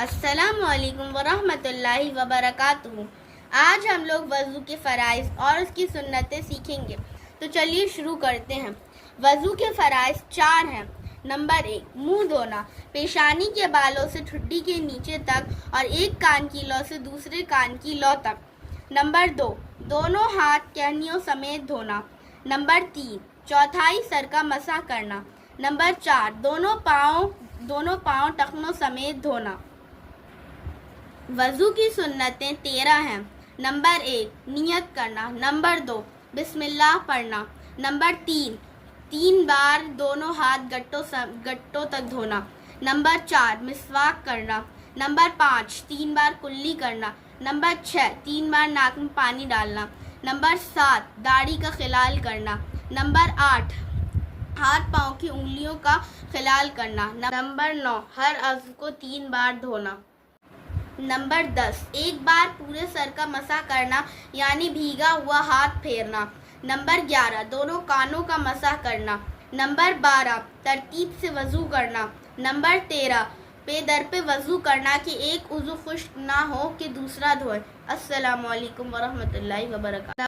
السلام علیکم ورحمۃ اللہ وبرکاتہ۔ آج ہم لوگ وضو کے فرائض اور اس کی سنتیں سیکھیں گے، تو چلیے شروع کرتے ہیں۔ وضو کے فرائض 4 ہیں۔ نمبر 1، منہ دھونا، پیشانی کے بالوں سے ٹھڈی کے نیچے تک اور ایک کان کی لو سے دوسرے کان کی لو تک۔ نمبر 2، دونوں ہاتھ کہنیوں سمیت دھونا۔ نمبر 3، چوتھائی سر کا مسح کرنا۔ نمبر 4، دونوں پاؤں ٹخنوں سمیت دھونا۔ وضو کی سنتیں 13 ہیں۔ نمبر 1، نیت کرنا۔ نمبر 2، بسم اللہ پڑھنا۔ نمبر 3 بار دونوں ہاتھ گٹوں تک دھونا۔ نمبر 4، مسواک کرنا۔ نمبر 5، 3 بار کلی کرنا۔ نمبر 6، 3 بار ناک میں پانی ڈالنا۔ نمبر 7، داڑھی کا خلال کرنا۔ نمبر 8، ہاتھ پاؤں کی انگلیوں کا خلال کرنا۔ نمبر 9، ہر عضو کو 3 بار دھونا۔ نمبر 10، ایک بار پورے سر کا مسح کرنا یعنی بھیگا ہوا ہاتھ پھیرنا۔ نمبر 11، دونوں کانوں کا مسح کرنا۔ نمبر 12، ترتیب سے وضو کرنا۔ نمبر 13، پے در پہ وضو کرنا کہ ایک عضو خشک نہ ہو کہ دوسرا دھوئے۔ السلام علیکم ورحمۃ اللہ وبرکاتہ۔